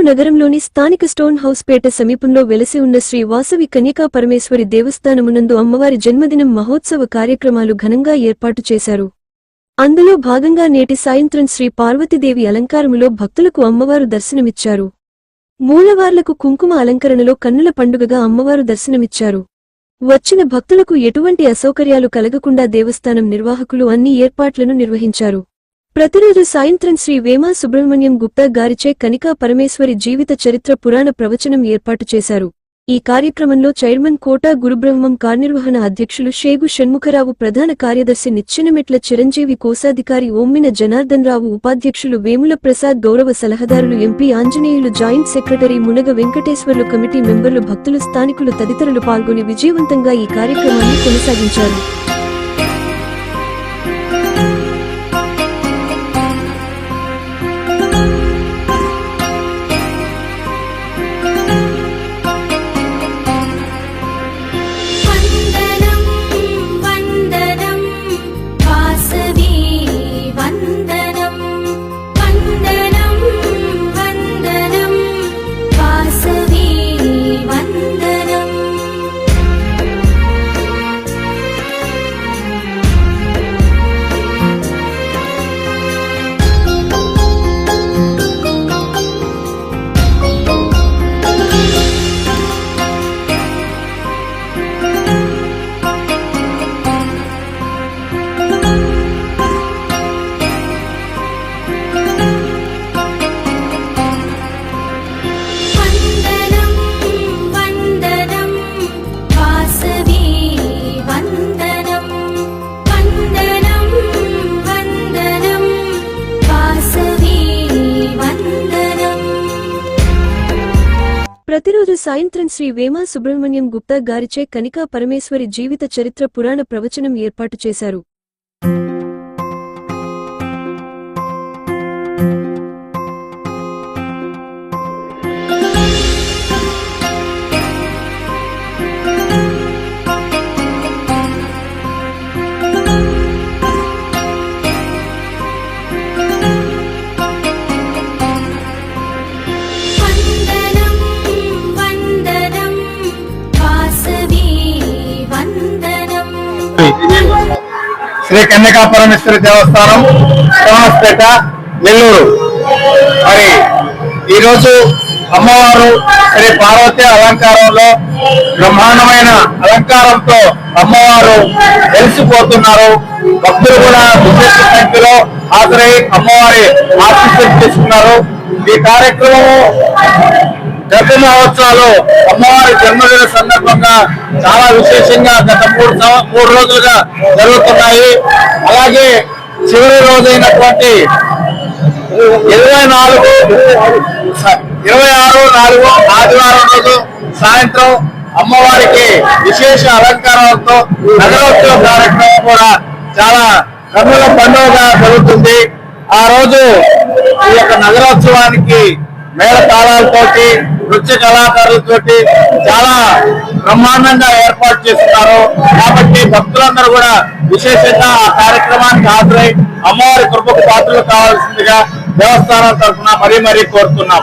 నగరంలోని స్థానిక stone house పేట సమీపంలో వెలసి ఉన్న శ్రీ వాసవి కన్యకా పరమేశ్వరి దేవస్థానమునందు అమ్మవారి జన్మదినం మహోత్సవ కార్యక్రమాలు ఘనంగా ఏర్పాటు చేశారు. అందులో భాగంగా నేటి సాయంత్రం శ్రీ పార్వతీదేవి అలంకారములో భక్తులకు అమ్మవారు దర్శనమిచ్చారు. మూలవార్లకు కుంకుమ అలంకరణలో కన్నుల పండుగగా అమ్మవారు దర్శనమిచ్చారు. వచ్చిన భక్తులకు ఎటువంటి అసౌకర్యాలు కలగకుండా దేవస్థానం నిర్వాహకులు అన్ని ఏర్పాట్లను నిర్వహించారు. ప్రతిరోజు సాయంత్రం శ్రీ వేమా సుబ్రహ్మణ్యం గుప్తా గారిచే కనికా పరమేశ్వరి జీవిత చరిత్ర పురాణ ప్రవచనం ఏర్పాటు చేశారు. ఈ కార్యక్రమంలో చైర్మన్ కోటా గురుబ్రహ్మం కార్యనిర్వహణ అధ్యక్షులు షేగు షణ్ముఖరావు, ప్రధాన కార్యదర్శి నిచ్చెనమెట్ల చిరంజీవి, కోశాధికారి ఓమ్మిన జనార్దన్రావు, ఉపాధ్యక్షులు వేముల ప్రసాద్, గౌరవ సలహాదారులు ఎంపీ ఆంజనేయులు, జాయింట్ సెక్రటరీ మునగ వెంకటేశ్వర్లు, కమిటీ మెంబర్లు, భక్తులు, స్థానికులు తదితరులు పాల్గొని విజయవంతంగా ఈ కార్యక్రమాన్ని కొనసాగించారు. ప్రతిరోజు సాయంత్రం శ్రీ వేమా సుబ్రహ్మణ్యం గుప్తా గారిచే కనికా పరమేశ్వరి జీవిత చరిత్ర పురాణ ప్రవచనం ఏర్పాటు చేశారు. శ్రీ కన్యకా పరమేశ్వరి దేవస్థానం, శ్రీనివాసపేట, నెల్లూరు. మరి ఈరోజు అమ్మవారు శ్రీ పార్వతి అలంకారంలో బ్రహ్మాండమైన అలంకారంతో అమ్మవారు వెలిసిపోతున్నారు. భక్తులు కూడా విశేష సంఖ్యలో హాజరై అమ్మవారి ఆశీస్సులు తీసుకున్నారు. ఈ కార్యక్రమం గత మహోత్సవాలు అమ్మవారి జన్మదిన సందర్భంగా చాలా విశేషంగా గత మూడు రోజులుగా జరుగుతున్నాయి. అలాగే చివరి రోజైనటువంటి 26/4 ఆదివారం రోజు సాయంత్రం అమ్మవారికి విశేష అలంకారాలతో నగరోత్సవ కార్యక్రమం కూడా చాలా కన్నుల పండుగగా జరుగుతుంది. ఆ రోజు ఈ యొక్క నగరోత్సవానికి మేళ తాళాలతోటి, నృత్య కళాకారులతోటి చాలా బ్రహ్మాండంగా ఏర్పాటు చేస్తున్నారు. కాబట్టి భక్తులందరూ కూడా విశేషంగా ఆ కార్యక్రమానికి హాజరై అమ్మవారి కృపకు పాత్రలు కావాల్సిందిగా దేవస్థానం తరఫున మరీ కోరుతున్నాం.